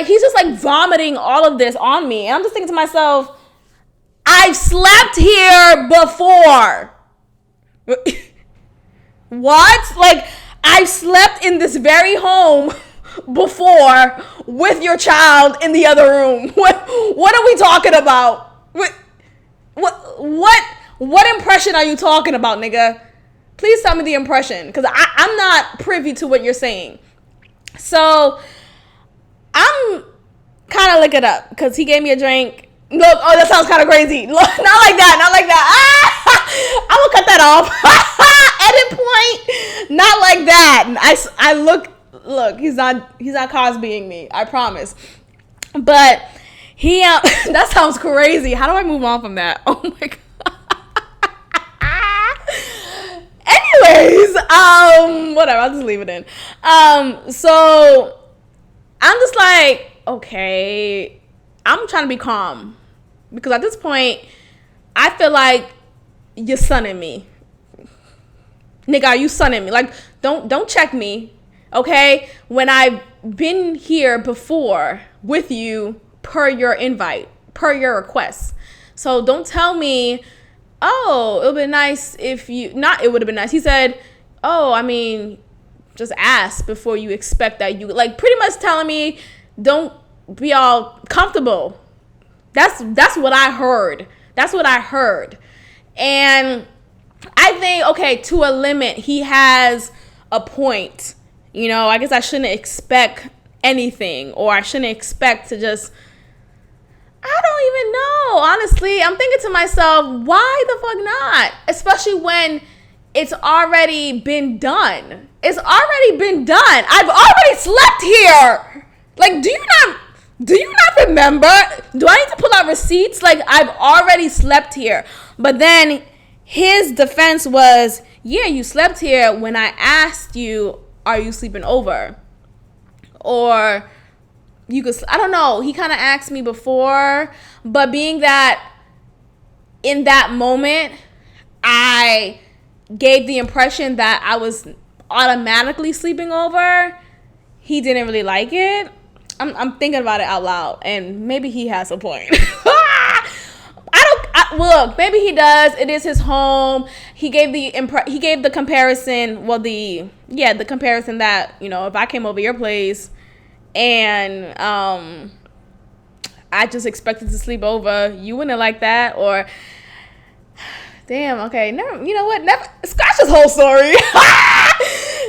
he's just like vomiting all of this on me. And I'm just thinking to myself, I've slept here before. What? Like, I've slept in this very home before with your child in the other room. What are we talking about? What impression are you talking about, nigga? Please tell me the impression, because I'm not privy to what you're saying. So I'm kind of looking up because he gave me a drink. Look, oh, that sounds kind of crazy. Look, not like that. I will cut that off. Edit point. Not like that. And I look, he's not Cosbying me. I promise. But he, that sounds crazy. How do I move on from that? Oh my God. Anyways, whatever, I'll just leave it in. So I'm just like, okay, I'm trying to be calm because at this point, I feel like you're sunning me. Nigga, are you sunning me? Like, don't check me, okay? When I've been here before with you per your invite, per your request. So don't tell me, oh, it would have been nice if you, not it would have been nice. He said, oh, I mean, just ask before you expect that you, like, pretty much telling me don't be all comfortable. That's what I heard. That's what I heard. And I think, okay, to a limit, he has a point. I guess I shouldn't expect anything, or I shouldn't expect to just, I don't even know. Honestly, I'm thinking to myself, why the fuck not? Especially when it's already been done. It's already been done. I've already slept here. Like, do you not remember? Do I need to pull out receipts? Like, I've already slept here. But then his defense was, yeah, you slept here when I asked you, are you sleeping over? Or you could, I don't know. He kind of asked me before, but being that in that moment, I gave the impression that I was automatically sleeping over, he didn't really like it. I'm thinking about it out loud, and maybe he has a point. Look, maybe he does. It is his home. He gave the comparison. Well, the comparison that, if I came over your place and I just expected to sleep over, you wouldn't like that. Or damn, okay, never. You know what? Never scratch this whole story.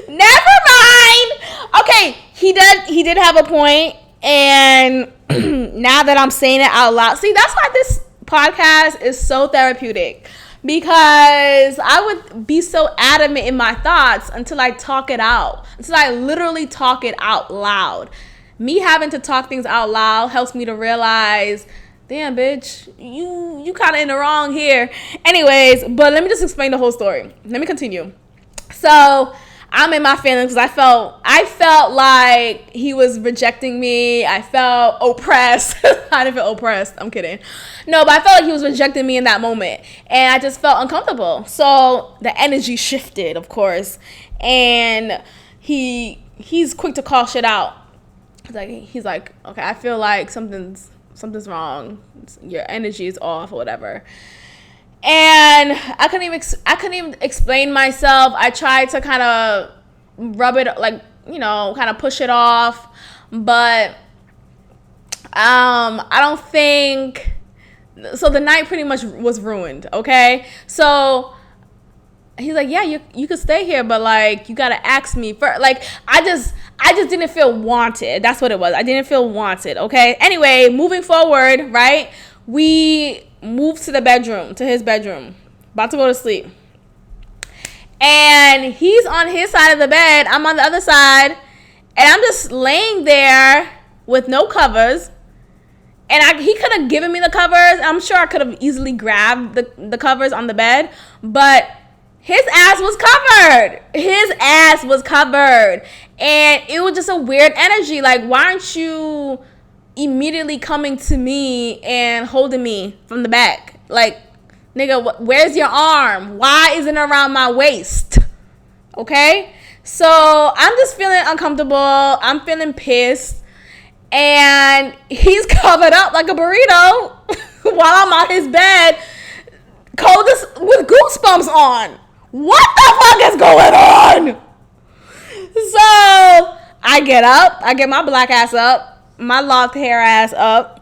Never mind. Okay, he did have a point, and now that I'm saying it out loud, see, that's why this podcast is so therapeutic, because I would be so adamant in my thoughts until I talk it out, until I literally talk it out loud. Me having to talk things out loud helps me to realize, damn, bitch, you kind of in the wrong here. Anyways, but let me just explain the whole story. Let me continue. So I'm in my feelings because I felt like he was rejecting me. I felt oppressed. I didn't feel oppressed. I'm kidding. No, but I felt like he was rejecting me in that moment. And I just felt uncomfortable. So the energy shifted, of course. And he's quick to call shit out. He's like, okay, I feel like something's wrong. Your energy is off or whatever. And I couldn't even explain myself. I tried to kind of rub it, like, kind of push it off. But I don't think, so the night pretty much was ruined, okay? So he's like, yeah, you could stay here, but, like, you got to ask me first. Like, I just didn't feel wanted. That's what it was. I didn't feel wanted, okay? Anyway, moving forward, right? We moved to his bedroom, about to go to sleep. And he's on his side of the bed. I'm on the other side. And I'm just laying there with no covers. And he could have given me the covers. I'm sure I could have easily grabbed the covers on the bed. But his ass was covered. And it was just a weird energy. Like, why aren't you immediately coming to me and holding me from the back. Like, nigga, where's your arm? Why isn't it around my waist? Okay? So I'm just feeling uncomfortable. I'm feeling pissed. And he's covered up like a burrito while I'm on his bed, coldest with goosebumps on. What the fuck is going on? So I get up. I get my black ass up, my locked hair ass up,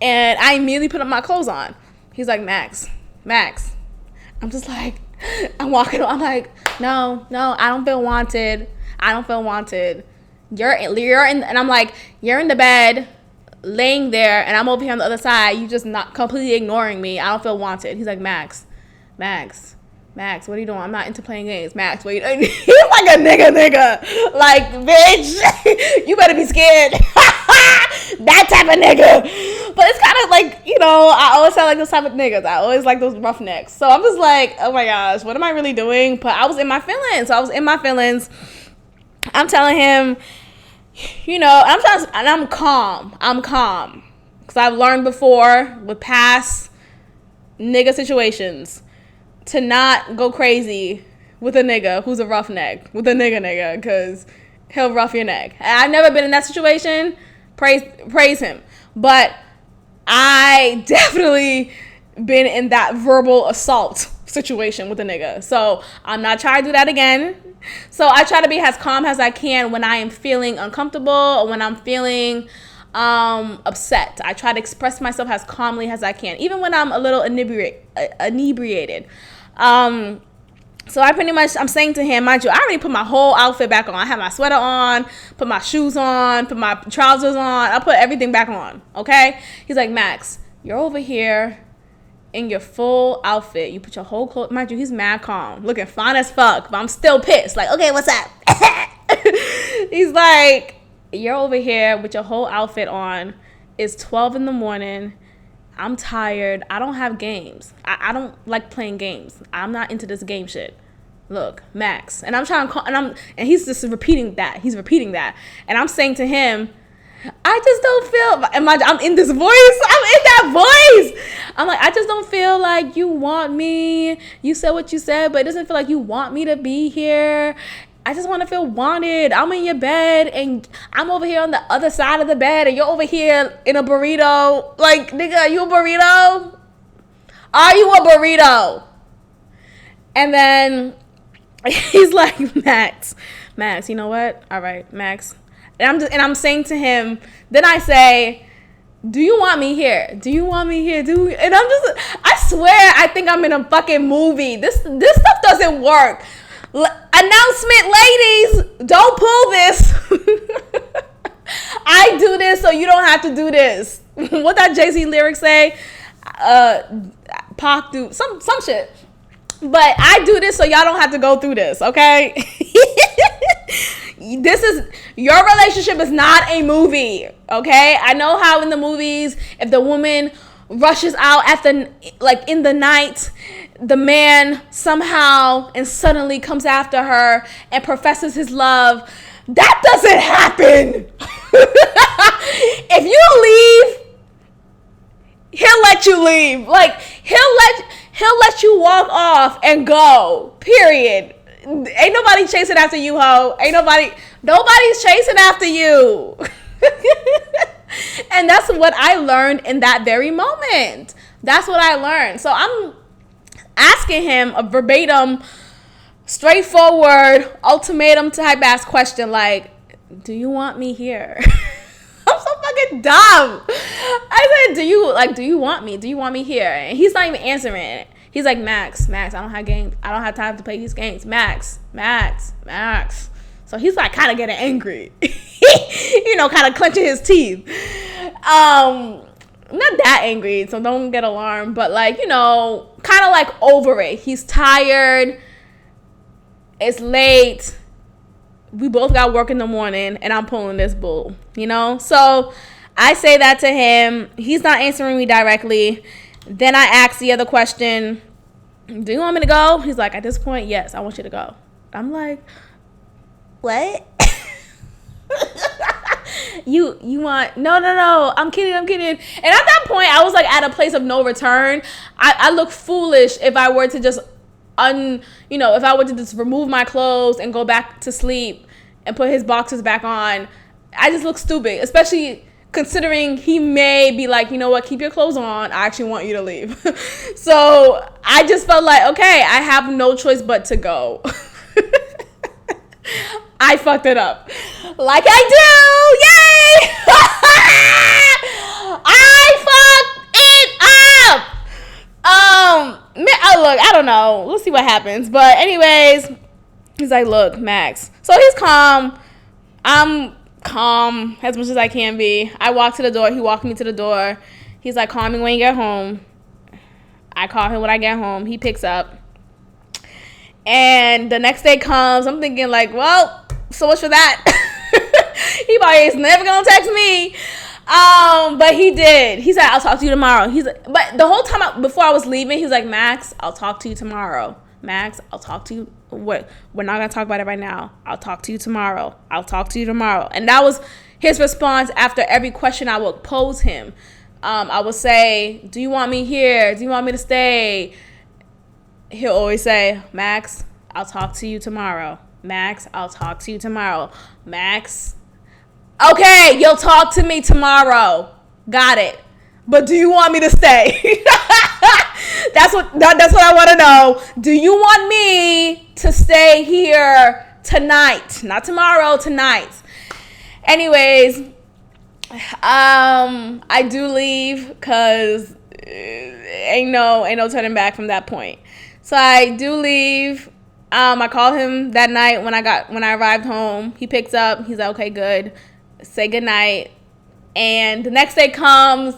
and I immediately put up my clothes on. He's like, Max. I'm just like, I'm walking. I'm like, no, I don't feel wanted. You're in, and I'm like, you're in the bed, laying there, and I'm over here on the other side. You just not completely ignoring me. I don't feel wanted. He's like, Max, what are you doing? I'm not into playing games. Max, what are you doing? He's like a nigga. Like, bitch, you better be scared. That type of nigga. But it's kind of like, you know, I always sound like those type of niggas. I always like those roughnecks. So I'm just like, oh my gosh, what am I really doing? But I was in my feelings. I'm telling him, you know, I'm calm. Because I've learned before with past nigga situations to not go crazy with a nigga who's a roughneck, with a nigga, because he'll rough your neck. I've never been in that situation. Praise him. But I definitely been in that verbal assault situation with a nigga. So I'm not trying to do that again. So I try to be as calm as I can when I am feeling uncomfortable or when I'm feeling upset. I try to express myself as calmly as I can, even when I'm a little inebriated. So I'm saying to him, mind you, I already put my whole outfit back on. I have my sweater on, put my shoes on, put my trousers on. I put everything back on, okay? He's like, Max, you're over here in your full outfit. You put your whole clothes, mind you, he's mad calm, looking fine as fuck, but I'm still pissed. Like, okay, what's up? He's like, you're over here with your whole outfit on. It's 12 in the morning. I'm tired. I don't have games. I don't like playing games. I'm not into this game shit. Look, Max. And I'm trying to call, and he's just repeating that. And I'm saying to him, I just don't feel, I'm in this voice. I'm in that voice. I'm like, I just don't feel like you want me. You said what you said, but it doesn't feel like you want me to be here. I just want to feel wanted. I'm in your bed, and I'm over here on the other side of the bed, and you're over here in a burrito. Like, nigga, are you a burrito? Are you a burrito? And then he's like, Max, you know what? All right, Max. And I'm saying to him, then I say, do you want me here? And I swear, I think I'm in a fucking movie. This stuff doesn't work. Announcement, ladies, don't pull this. I do this so you don't have to do this. What that Jay-Z lyric say? Pac do some shit. But I do this so y'all don't have to go through this, okay? Your relationship is not a movie, okay? I know how in the movies, if the woman rushes out in the night, the man somehow and suddenly comes after her and professes his love. That doesn't happen. If you leave, he'll let you leave. Like, he'll let you walk off and go. Period. Ain't nobody chasing after you, ho. Nobody's chasing after you. And that's what I learned in that very moment. That's what I learned. So I'm asking him a verbatim, straightforward, ultimatum type ass question like, do you want me here? I'm so fucking dumb. I said, do you want me? Do you want me here? And he's not even answering it. He's like, Max, I don't have games. I don't have time to play these games. Max. So he's like kind of getting angry. Kind of clenching his teeth. Not that angry, so don't get alarmed, but kind of like over it. He's tired. It's late. We both got work in the morning, and I'm pulling this bull, So I say that to him. He's not answering me directly. Then I ask the other question, do you want me to go? He's like, at this point, yes, I want you to go. I'm like, what? You want no, I'm kidding. And at that point I was like at a place of no return. I look foolish if I were to just if I were to just remove my clothes and go back to sleep and put his boxers back on. I just look stupid, especially considering he may be like, you know what, keep your clothes on, I actually want you to leave. So I just felt like, okay, I have no choice but to go. I fucked it up. Like I do! Yay! I fucked it up! Look, I don't know. We'll see what happens. But anyways, he's like, look, Max. So he's calm. I'm calm as much as I can be. I walk to the door. He walked me to the door. He's like, call me when you get home. I call him when I get home. He picks up. And the next day comes. I'm thinking like, well, so much for that. He probably is never going to text me. But he did. He said, I'll talk to you tomorrow. But the whole time before I was leaving, he was like, Max, I'll talk to you tomorrow. Max, I'll talk to you. What? We're not going to talk about it right now. I'll talk to you tomorrow. I'll talk to you tomorrow. And that was his response after every question I would pose him. I would say, do you want me here? Do you want me to stay? He'll always say, Max, I'll talk to you tomorrow. Max, I'll talk to you tomorrow. Max, okay, you'll talk to me tomorrow. Got it. But do you want me to stay? That's what I want to know. Do you want me to stay here tonight? Not tomorrow, tonight. Anyways, I do leave because ain't no turning back from that point. So I do leave. I called him that night when I arrived home. He picks up. He's like, okay, good. Say goodnight. And the next day comes.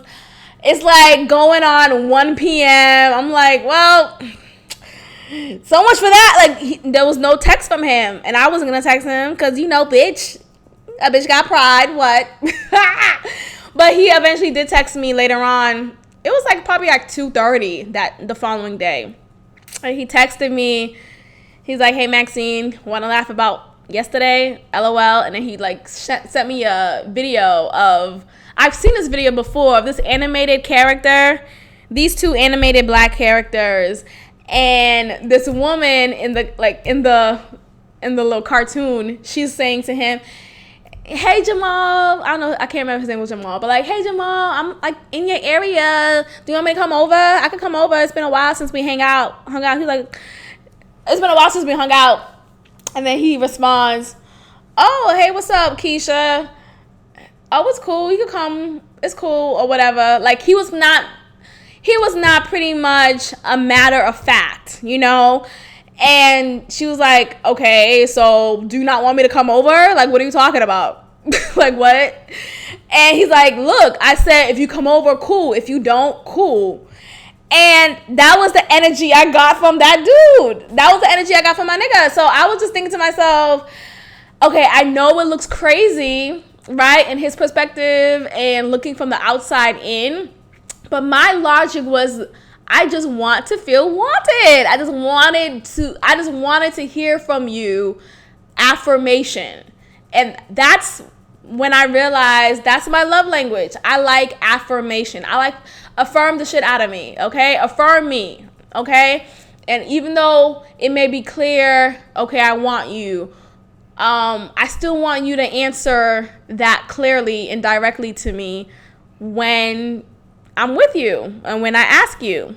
It's like going on 1 p.m. I'm like, well, so much for that. Like, there was no text from him. And I wasn't going to text him because, bitch. A bitch got pride. What? But he eventually did text me later on. It was like probably like 2:30 the following day. And he texted me. He's like, hey, Maxine, want to laugh about yesterday? LOL. And then he like sent me a video of, I've seen this video before, of this animated character, these two animated black characters, and this woman in the little cartoon, she's saying to him, hey, Jamal, I don't know, I can't remember his name was Jamal, but like, hey, Jamal, I'm like in your area. Do you want me to come over? I can come over. It's been a while since we hung out. He's like, it's been a while since we hung out. And then he responds, oh, hey, what's up, Keisha? Oh, it's cool. You can come. It's cool or whatever. Like, he was not pretty much a matter of fact, And she was like, okay, so do you not want me to come over? Like, what are you talking about? Like, what? And he's like, look, I said if you come over, cool. If you don't, cool. And that was the energy I got from that dude. That was the energy I got from my nigga. So I was just thinking to myself, okay, I know it looks crazy, right, in his perspective and looking from the outside in. But my logic was, I just want to feel wanted. I just wanted to hear from you affirmation. And that's when I realized that's my love language. I like affirmation. I like affirm the shit out of me, okay? Affirm me, okay? And even though it may be clear, okay, I want you, I still want you to answer that clearly and directly to me when I'm with you and when I ask you.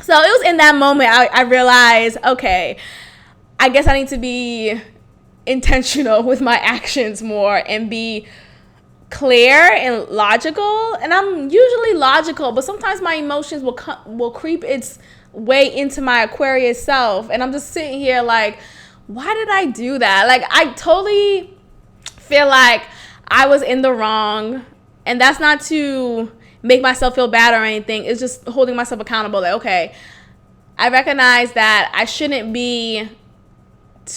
So it was in that moment I realized, okay, I guess I need to be intentional with my actions more and be clear and logical. And I'm usually logical, but sometimes my emotions will creep its way into my Aquarius self. And I'm just sitting here like, why did I do that? Like, I totally feel like I was in the wrong. And that's not to make myself feel bad or anything. It's just holding myself accountable. Like, okay, I recognize that I shouldn't be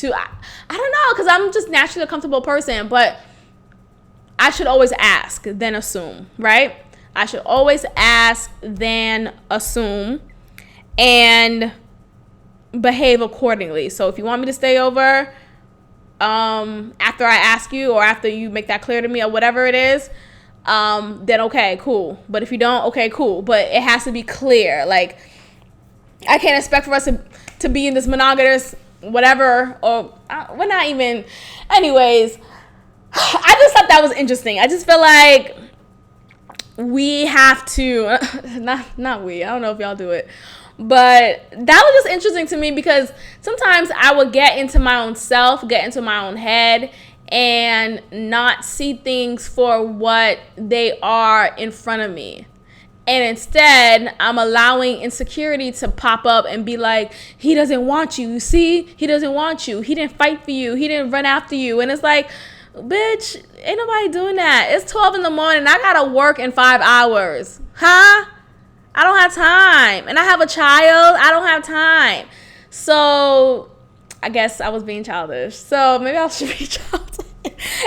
I don't know, because I'm just naturally a comfortable person, but I should always ask, then assume, right? I should always ask, then assume, and behave accordingly. So if you want me to stay over, after I ask you or after you make that clear to me or whatever it is, then okay, cool. But if you don't, okay, cool. But it has to be clear. Like, I can't expect for us to be in this monogamous whatever, or we're not even. Anyways, I just thought that was interesting. I just feel like we have to, not we, I don't know if y'all do it, but that was just interesting to me because sometimes I would get into my own self, get into my own head, and not see things for what they are in front of me. And instead, I'm allowing insecurity to pop up and be like, he doesn't want you. You see? He doesn't want you. He didn't fight for you. He didn't run after you. And it's like, bitch, ain't nobody doing that. It's 12 in the morning. I gotta work in 5 hours. Huh? I don't have time. And I have a child. I don't have time. So I guess I was being childish. So maybe I should be childish.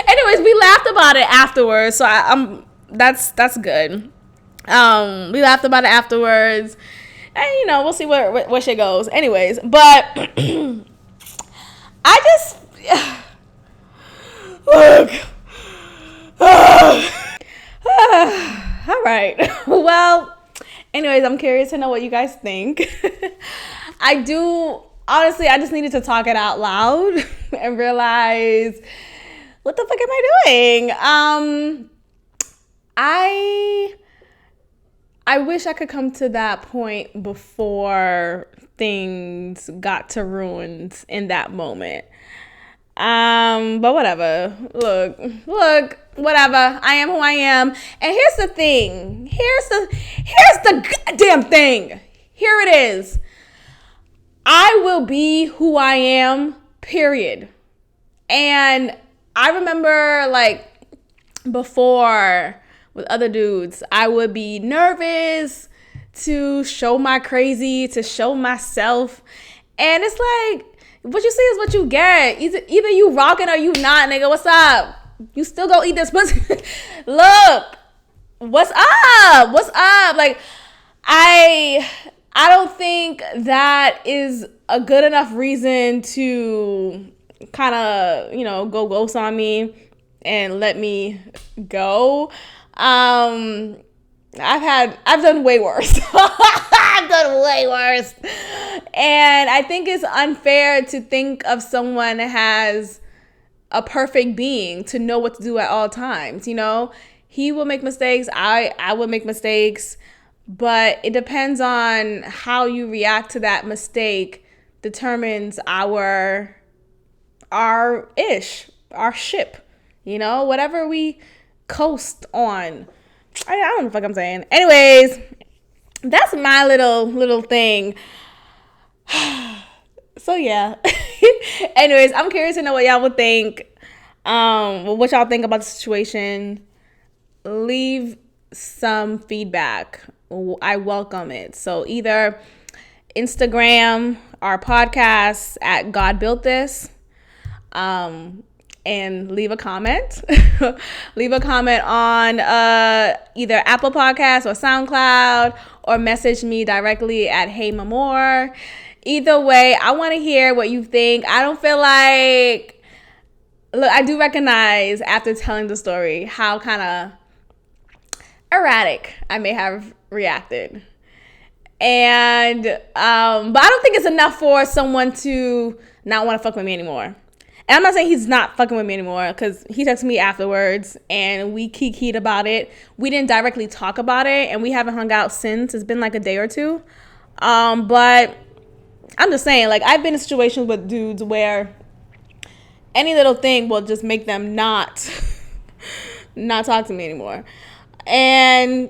Anyways, we laughed about it afterwards. So that's good. We laughed about it afterwards. And, we'll see where shit goes. Anyways, but I just... Look. All right. Well, anyways, I'm curious to know what you guys think. Honestly, I just needed to talk it out loud and realize, what the fuck am I doing? I wish I could come to that point before things got to ruins in that moment. But whatever. Look, whatever. I am who I am. And here's the thing. Here's the goddamn thing. Here it is. I will be who I am, period. And I remember, like, before with other dudes, I would be nervous to show my crazy, to show myself. And it's like, what you see is what you get. Either you rocking or you not, nigga. What's up? You still go eat this pussy. Look, what's up? What's up? Like, I don't think that is a good enough reason to kind of, go ghost on me and let me go. I've done way worse. I've done way worse. And I think it's unfair to think of someone as a perfect being, to know what to do at all times. He will make mistakes. I will make mistakes. But it depends on how you react to that mistake determines our ship. Whatever we coast on. I don't know what the fuck I'm saying. Anyways, that's my little thing. So yeah. Anyways, I'm curious to know what y'all would think. What y'all think about the situation. Leave some feedback. I welcome it. So either Instagram our podcast at God Built This. And leave a comment. Leave a comment on either Apple Podcasts or SoundCloud, or message me directly at Hey Mamor. Either way, I want to hear what you think. I don't feel like... Look, I do recognize after telling the story how kind of erratic I may have reacted. And but I don't think it's enough for someone to not want to fuck with me anymore. And I'm not saying he's not fucking with me anymore, because he texted me afterwards and we kikied about it. We didn't directly talk about it, and we haven't hung out since. It's been like a day or two. But I'm just saying, like, I've been in situations with dudes where any little thing will just make them not talk to me anymore. And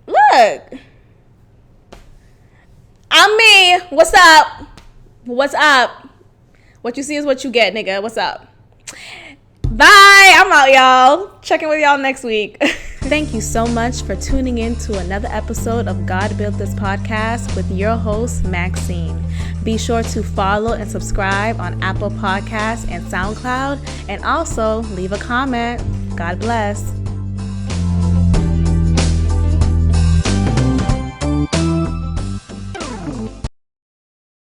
look, I'm me. What's up? What's up? What you see is what you get, nigga. What's up? Bye. I'm out, y'all. Checking with y'all next week. Thank you so much for tuning in to another episode of God Built This podcast with your host, Maxine. Be sure to follow and subscribe on Apple Podcasts and SoundCloud, and also leave a comment. God bless.